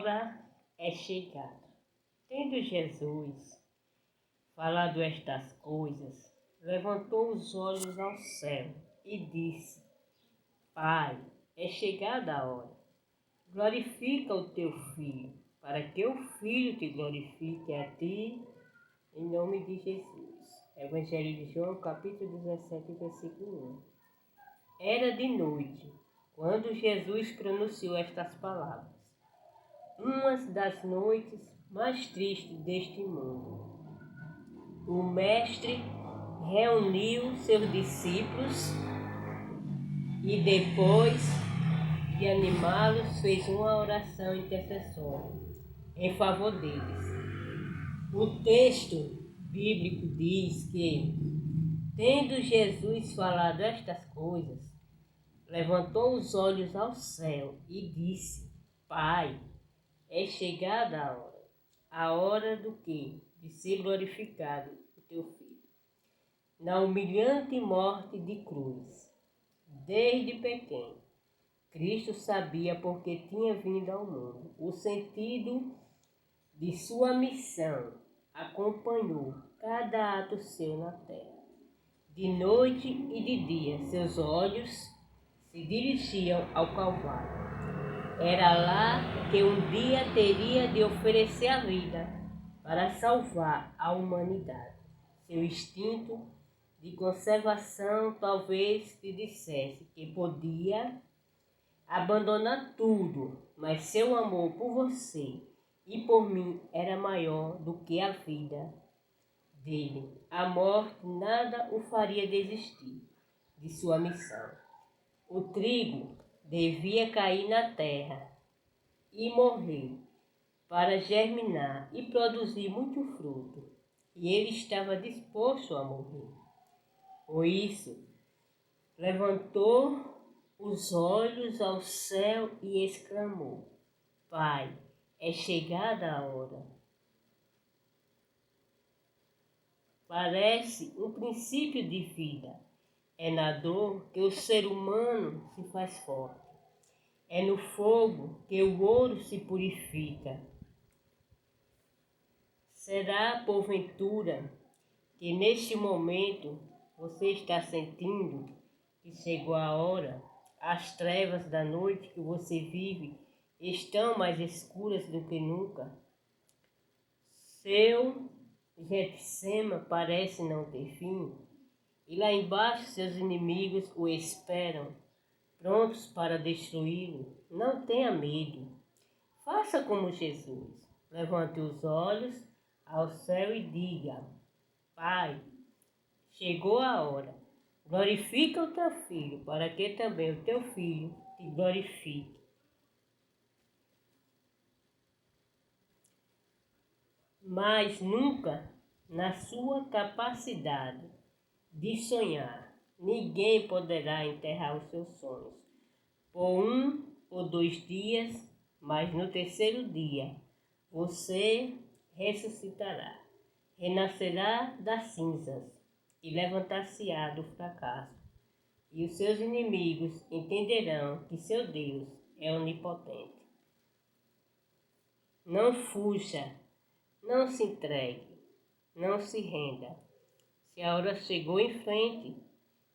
hora é chegada. Tendo Jesus falado estas coisas, levantou os olhos ao céu e disse: Pai, é chegada a hora. Glorifica o teu Filho, para que o Filho te glorifique a ti, em nome de Jesus. Evangelho de João, capítulo 17, versículo 1. Era de noite, quando Jesus pronunciou estas palavras. Uma das noites mais tristes deste mundo. O Mestre reuniu seus discípulos e depois de animá-los fez uma oração intercessória em favor deles. O texto bíblico diz que, tendo Jesus falado estas coisas, levantou os olhos ao céu e disse: Pai, é chegada a hora do quê? De ser glorificado o teu Filho. Na humilhante morte de cruz, desde pequeno, Cristo sabia porque tinha vindo ao mundo. O sentido de sua missão acompanhou cada ato seu na terra. De noite e de dia, seus olhos se dirigiam ao Calvário. Era lá que um dia teria de oferecer a vida para salvar a humanidade. Seu instinto de conservação talvez lhe dissesse que podia abandonar tudo, mas seu amor por você e por mim era maior do que a vida dele. A morte nada o faria desistir de sua missão. O trigo devia cair na terra e morrer para germinar e produzir muito fruto, e ele estava disposto a morrer. Por isso, levantou os olhos ao céu e exclamou: Pai, é chegada a hora. Parece um princípio de vida. É na dor que o ser humano se faz forte. É no fogo que o ouro se purifica. Será, porventura, que neste momento você está sentindo que chegou a hora? As trevas da noite que você vive estão mais escuras do que nunca. Seu Getsema parece não ter fim. E lá embaixo seus inimigos o esperam, prontos para destruí-lo. Não tenha medo. Faça como Jesus. Levante os olhos ao céu e diga: Pai, chegou a hora. Glorifica o teu Filho, para que também o teu Filho te glorifique. Mas nunca, na sua capacidade de sonhar, ninguém poderá enterrar os seus sonhos. Por 1 ou 2 dias, mas no terceiro dia, você ressuscitará, renascerá das cinzas e levantar-se-á do fracasso. E os seus inimigos entenderão que seu Deus é onipotente. Não fuja, não se entregue, não se renda. Se a hora chegou, em frente,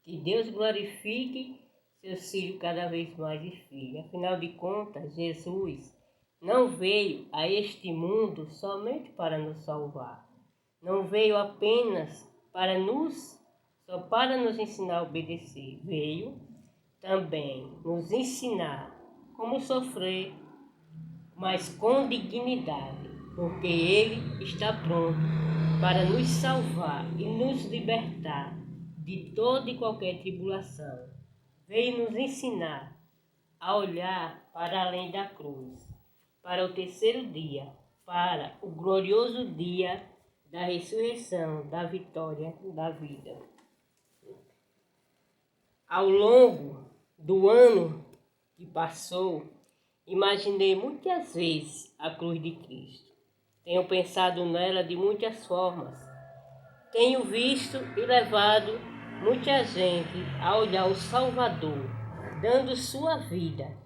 que Deus glorifique seus filhos cada vez mais e filhas. Afinal de contas, Jesus não veio a este mundo somente para nos salvar. Não veio apenas para nos ensinar a obedecer. Veio também nos ensinar como sofrer, mas com dignidade, porque Ele está pronto para nos salvar e nos libertar de toda e qualquer tribulação. Veio nos ensinar a olhar para além da cruz, para o terceiro dia, para o glorioso dia da ressurreição, da vitória da vida. Ao longo do ano que passou, imaginei muitas vezes a cruz de Cristo. Tenho pensado nela de muitas formas. Tenho visto e levado muita gente a olhar o Salvador, dando sua vida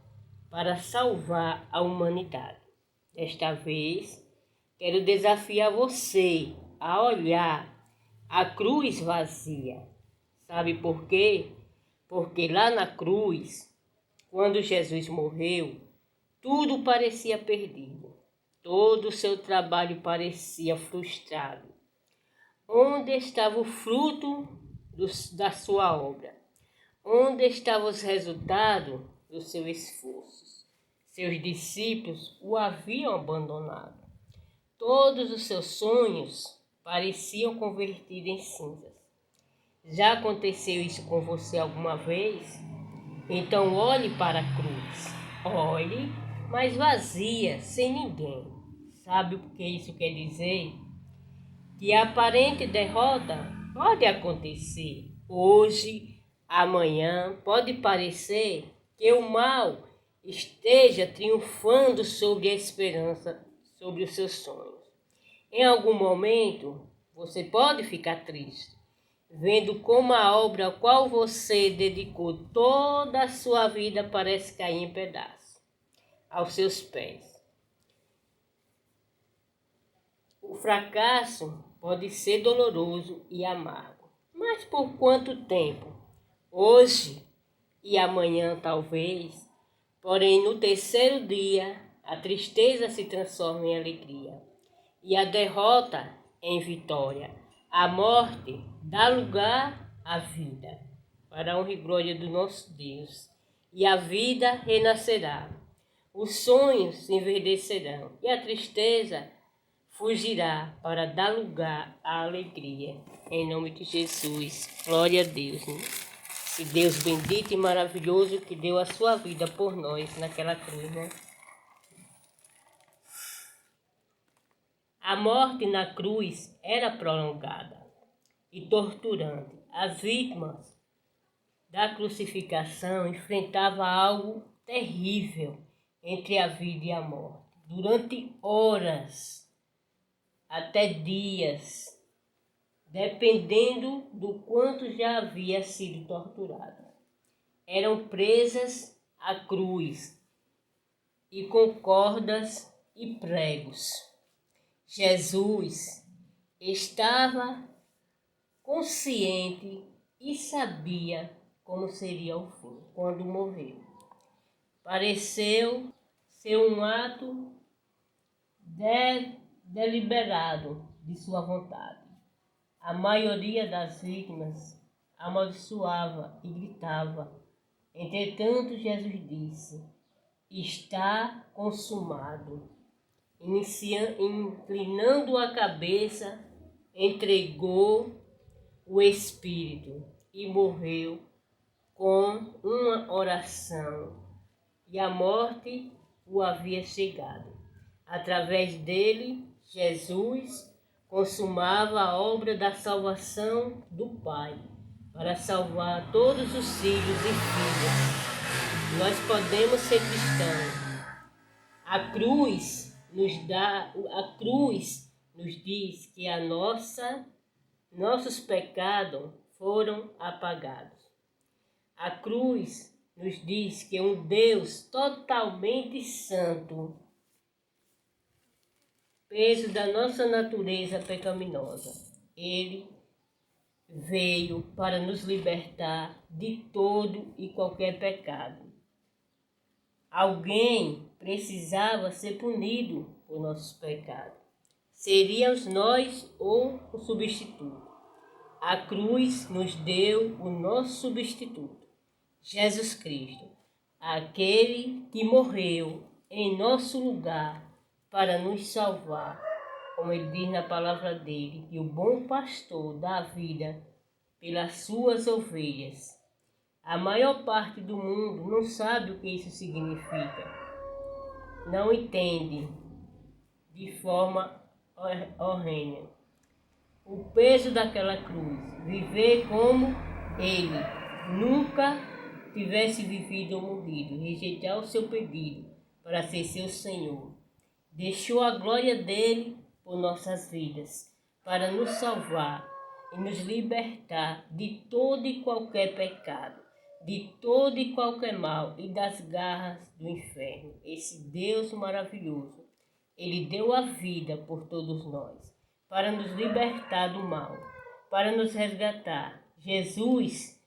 para salvar a humanidade. Desta vez, quero desafiar você a olhar a cruz vazia. Sabe por quê? Porque lá na cruz, quando Jesus morreu, tudo parecia perdido. Todo o seu trabalho parecia frustrado. Onde estava o fruto da sua obra? Onde estavam os resultados do seu esforço? Seus discípulos o haviam abandonado. Todos os seus sonhos pareciam convertidos em cinzas. Já aconteceu isso com você alguma vez? Então olhe para a cruz. Olhe, mas vazia, sem ninguém. Sabe o que isso quer dizer? Que a aparente derrota pode acontecer hoje, amanhã. Pode parecer que o mal esteja triunfando sobre a esperança, sobre os seus sonhos. Em algum momento, você pode ficar triste, vendo como a obra a qual você dedicou toda a sua vida parece cair em pedaços aos seus pés. O fracasso pode ser doloroso e amargo, mas por quanto tempo? Hoje e amanhã talvez, porém no terceiro dia a tristeza se transforma em alegria e a derrota em vitória. A morte dá lugar à vida, para a honra e glória do nosso Deus, e a vida renascerá. Os sonhos se enverdecerão e a tristeza fugirá para dar lugar à alegria. Em nome de Jesus, glória a Deus. Esse Deus bendito e maravilhoso que deu a sua vida por nós naquela cruz, né? A morte na cruz era prolongada e torturante. As vítimas da crucificação enfrentavam algo terrível entre a vida e a morte. Durante horas, até dias, dependendo do quanto já havia sido torturada. Eram presas à cruz e com cordas e pregos. Jesus estava consciente e sabia como seria o fim quando morreu. Pareceu ser um ato deliberado de sua vontade. A maioria das vítimas amaldiçoava e gritava. Entretanto, Jesus disse: está consumado. Inclinando a cabeça, entregou o Espírito e morreu com uma oração. E a morte o havia chegado. Através dele, Jesus consumava a obra da salvação do Pai, para salvar todos os filhos e filhas. Nós podemos ser cristãos. A cruz nos diz que nossos pecados foram apagados. A cruz nos diz que um Deus totalmente santo, peso da nossa natureza pecaminosa, ele veio para nos libertar de todo e qualquer pecado. Alguém precisava ser punido por nossos pecados. Seríamos nós ou o substituto. A cruz nos deu o nosso substituto, Jesus Cristo, aquele que morreu em nosso lugar para nos salvar. Como ele diz na palavra dele, que o bom pastor dá a vida pelas suas ovelhas. A maior parte do mundo não sabe o que isso significa. Não entende de forma horrenda o peso daquela cruz. Viver como ele nunca tivesse vivido ou morrido. Rejeitar o seu pedido para ser seu Senhor. Deixou a glória dele por nossas vidas, para nos salvar e nos libertar de todo e qualquer pecado, de todo e qualquer mal e das garras do inferno. Esse Deus maravilhoso Ele deu a vida por todos nós, para nos libertar do mal, para nos resgatar. Jesus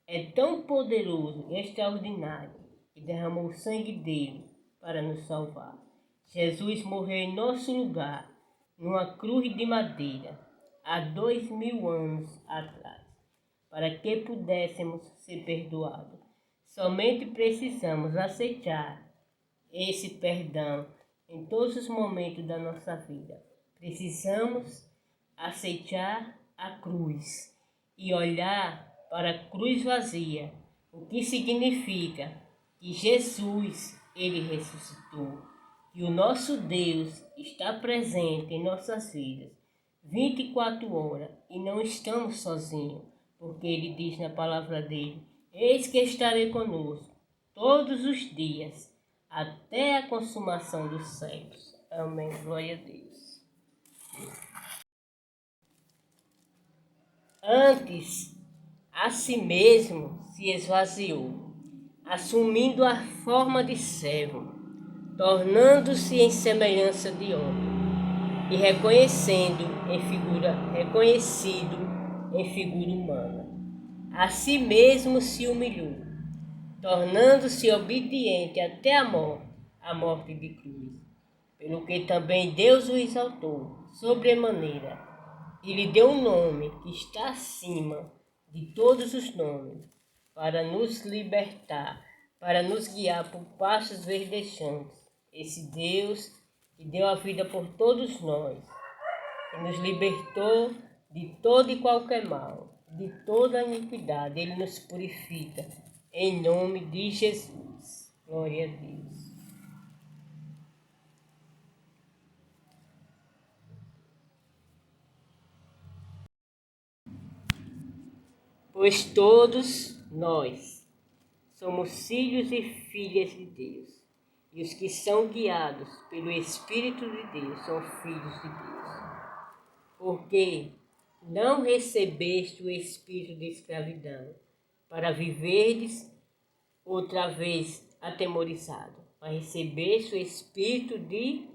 é tão poderoso e extraordinário que derramou o sangue dele para nos salvar. Jesus morreu em nosso lugar, numa cruz de madeira, há 2000 anos atrás, para que pudéssemos ser perdoados. Somente precisamos aceitar esse perdão em todos os momentos da nossa vida. Precisamos aceitar a cruz e olhar para a cruz vazia, o que significa que Jesus, ele ressuscitou, e o nosso Deus está presente em nossas vidas 24 horas e não estamos sozinhos, porque ele diz na palavra dele: eis que estarei conosco todos os dias, até a consumação dos séculos. Amém. Glória a Deus. Antes, a si mesmo se esvaziou, assumindo a forma de servo, tornando-se em semelhança de homem, e reconhecido em figura humana. A si mesmo se humilhou, tornando-se obediente até a morte de cruz, pelo que também Deus o exaltou sobremaneira, e lhe deu um nome que está acima de todos os nomes, para nos libertar, para nos guiar por pastos verdejantes. Esse Deus que deu a vida por todos nós, que nos libertou de todo e qualquer mal, de toda iniquidade. Ele nos purifica, em nome de Jesus. Glória a Deus. Pois todos nós somos filhos e filhas de Deus, e os que são guiados pelo Espírito de Deus são filhos de Deus. Porque não recebeste o espírito de escravidão, para viverdes outra vez atemorizado, mas recebeste o espírito de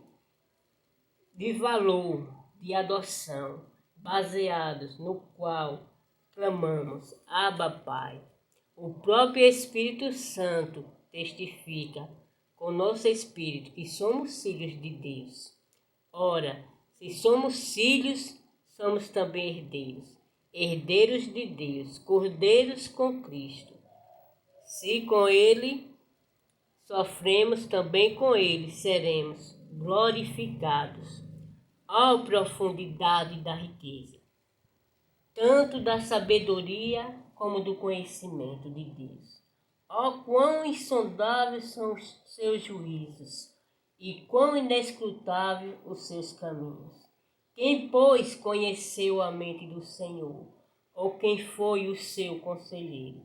valor, de adoção, baseados no qual clamamos: Abba, Pai. O próprio Espírito Santo testifica com nosso espírito que somos filhos de Deus. Ora, se somos filhos, somos também herdeiros, herdeiros de Deus, cordeiros com Cristo. Se com Ele sofremos, também com Ele seremos glorificados. Ó profundidade da riqueza, tanto da sabedoria como do conhecimento de Deus. Ó quão insondáveis são os seus juízos, e quão inescrutável os seus caminhos. Quem, pois, conheceu a mente do Senhor? Ou quem foi o seu conselheiro?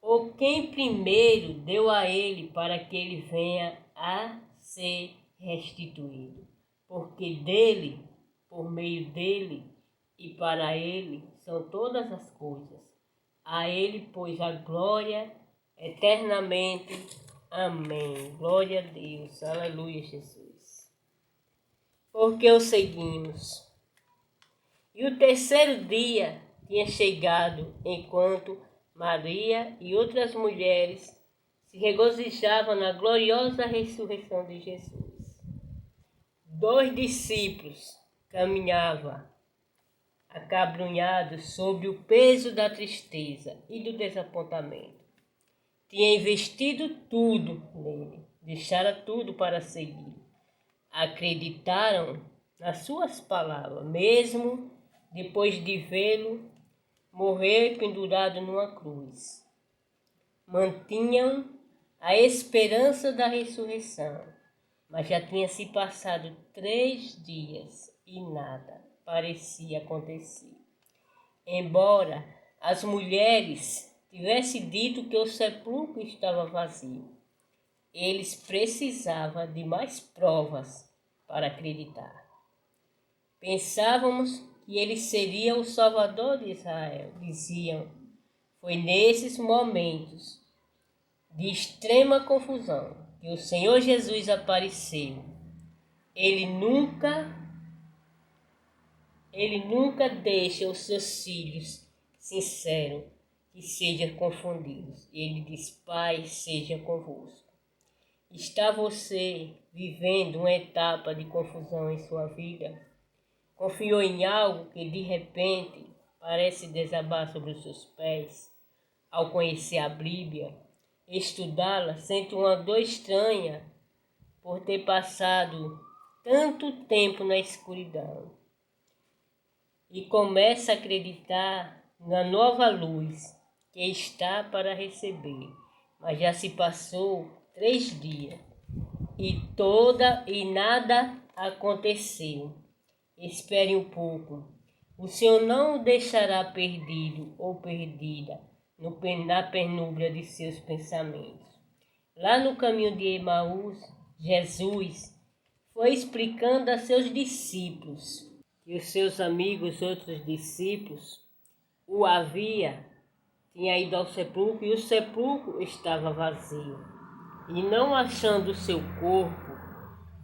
Ou quem primeiro deu a ele para que ele venha a ser restituído? Porque dele, por meio dele e para ele são todas as coisas. A ele, pois, a glória eternamente. Amém. Glória a Deus. Aleluia, Jesus. Porque o seguimos. E o terceiro dia tinha chegado, enquanto Maria e outras mulheres se regozijavam na gloriosa ressurreição de Jesus. 2 discípulos caminhavam acabrunhados sobre o peso da tristeza e do desapontamento. Tinha investido tudo nele, deixara tudo para seguir. Acreditaram nas suas palavras, mesmo depois de vê-lo morrer pendurado numa cruz. Mantinham a esperança da ressurreição, mas já tinha se passado 3 dias e nada parecia acontecer. Embora as mulheres tivessem dito que o sepulcro estava vazio, eles precisavam de mais provas para acreditar. Pensávamos que ele seria o Salvador de Israel, diziam. Foi nesses momentos de extrema confusão que o Senhor Jesus apareceu Ele nunca deixa os seus filhos sinceros que sejam confundidos. Ele diz: Pai, seja convosco. Está você vivendo uma etapa de confusão em sua vida? Confiou em algo que de repente parece desabar sobre os seus pés? Ao conhecer a Bíblia, estudá-la, sente uma dor estranha por ter passado tanto tempo na escuridão. E começa a acreditar na nova luz que está para receber. Mas já se passou 3 dias e nada aconteceu. Espere um pouco. O Senhor não o deixará perdido ou perdida na penúria de seus pensamentos. Lá no caminho de Emaús, Jesus foi explicando a seus discípulos que os seus amigos, outros discípulos, tinha ido ao sepulcro e o sepulcro estava vazio. E não achando o seu corpo,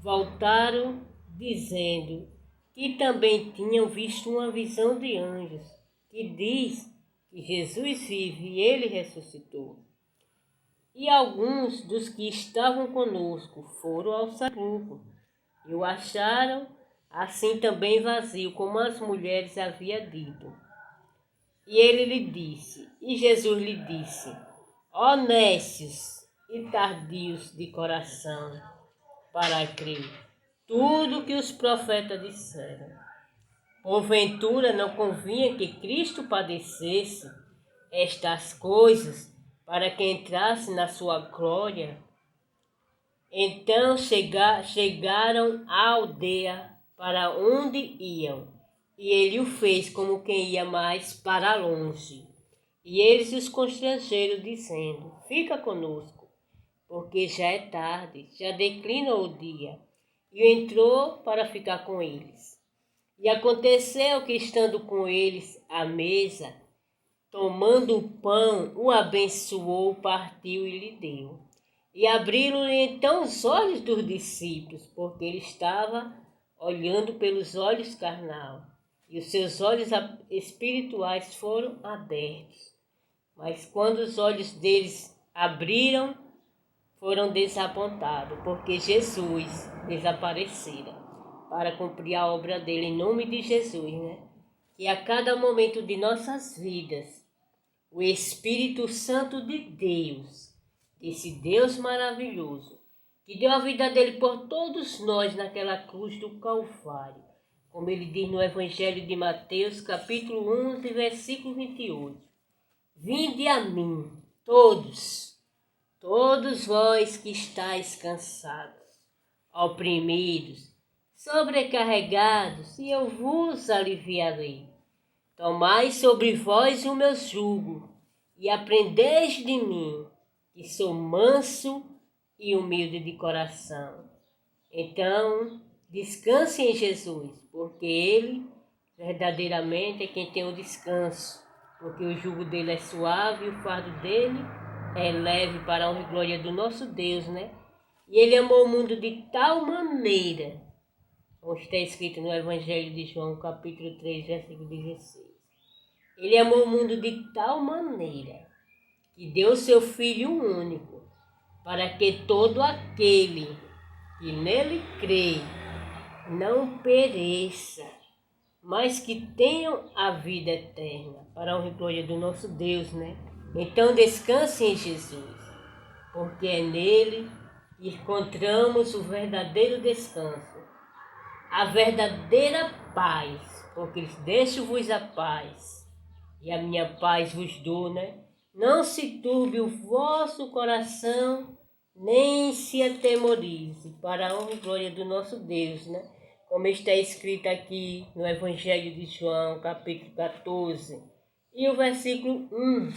voltaram dizendo que também tinham visto uma visão de anjos, que diz que Jesus vive e ele ressuscitou. E alguns dos que estavam conosco foram ao sepulcro e o acharam assim também vazio, como as mulheres haviam dito. E Jesus lhe disse: ó nécios e tardios de coração, para crer tudo que os profetas disseram. Porventura não convinha que Cristo padecesse estas coisas para que entrasse na sua glória? Então chegaram à aldeia para onde iam, e ele o fez como quem ia mais para longe. E eles os constrangeram, dizendo: fica conosco, porque já é tarde, já declina o dia. E entrou para ficar com eles. E aconteceu que, estando com eles à mesa, tomando o pão, o abençoou, partiu e lhe deu. E abriram-lhe então os olhos dos discípulos, porque ele estava olhando pelos olhos carnal, e os seus olhos espirituais foram abertos. Mas quando os olhos deles abriram, foram desapontados, porque Jesus desaparecera para cumprir a obra dele em nome de Jesus, né? Que a cada momento de nossas vidas, o Espírito Santo de Deus, esse Deus maravilhoso, que deu a vida dele por todos nós naquela cruz do Calvário, como ele diz no Evangelho de Mateus, capítulo 11, versículo 28. Vinde a mim, todos vós que estáis cansados, oprimidos, sobrecarregados, e eu vos aliviarei. Tomai sobre vós o meu jugo, e aprendeis de mim, que sou manso e humilde de coração. Então, descanse em Jesus, porque ele verdadeiramente é quem tem o descanso, porque o jugo dele é suave e o fardo dele é leve, para a honra e glória do nosso Deus, né? E ele amou o mundo de tal maneira, como está escrito no Evangelho de João, capítulo 3, versículo 16. Ele amou o mundo de tal maneira que deu seu Filho único, para que todo aquele que nele crê não pereça, mas que tenham a vida eterna, para a honra e glória do nosso Deus, né? Então descanse em Jesus, porque é nele que encontramos o verdadeiro descanso, a verdadeira paz, porque deixo-vos a paz, e a minha paz vos dou, né? Não se turbe o vosso coração, nem se atemorize, para a honra e glória do nosso Deus, né? Como está escrito aqui no Evangelho de João, capítulo 14, e o versículo 1.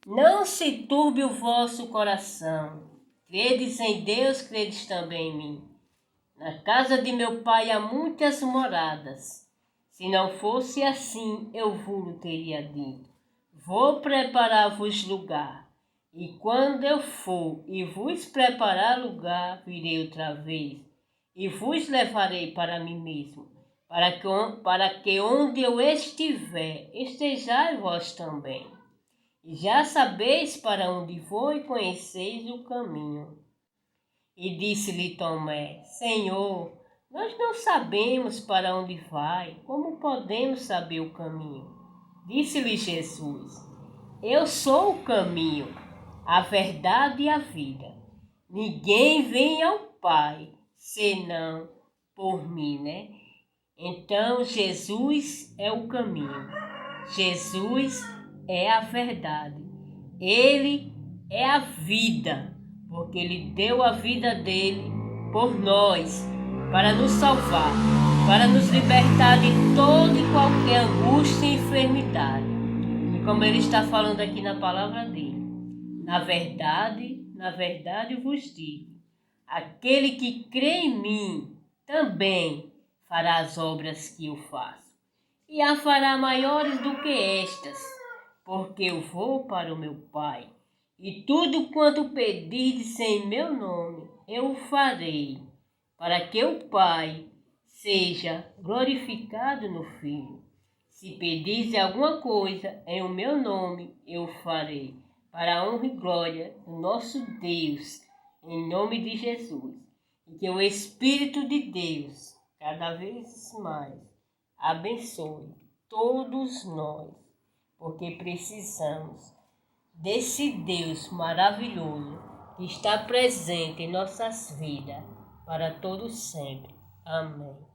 Não se turbe o vosso coração. Credes em Deus, credes também em mim. Na casa de meu pai há muitas moradas. Se não fosse assim, eu vos teria dito: vou preparar-vos lugar. E quando eu for e vos preparar lugar, virei outra vez e vos levarei para mim mesmo, para que onde eu estiver, estejais vós também. E já sabeis para onde vou e conheceis o caminho. E disse-lhe Tomé: Senhor, nós não sabemos para onde vai, como podemos saber o caminho? Disse-lhe Jesus: Eu sou o caminho, a verdade e a vida. Ninguém vem ao Pai senão por mim, né? Então Jesus é o caminho, Jesus é a verdade, Ele é a vida, porque Ele deu a vida dele por nós, para nos salvar, para nos libertar de toda e qualquer angústia e enfermidade. E como Ele está falando aqui na palavra dele, na verdade vos digo, aquele que crê em mim também fará as obras que eu faço, e a fará maiores do que estas, porque eu vou para o meu Pai, e tudo quanto pedirdes em meu nome, eu o farei, para que o Pai seja glorificado no Filho. Se pedirdes alguma coisa em o meu nome, eu o farei, para a honra e glória do nosso Deus, em nome de Jesus. E que o Espírito de Deus, cada vez mais, abençoe todos nós, porque precisamos desse Deus maravilhoso que está presente em nossas vidas para todo sempre. Amém.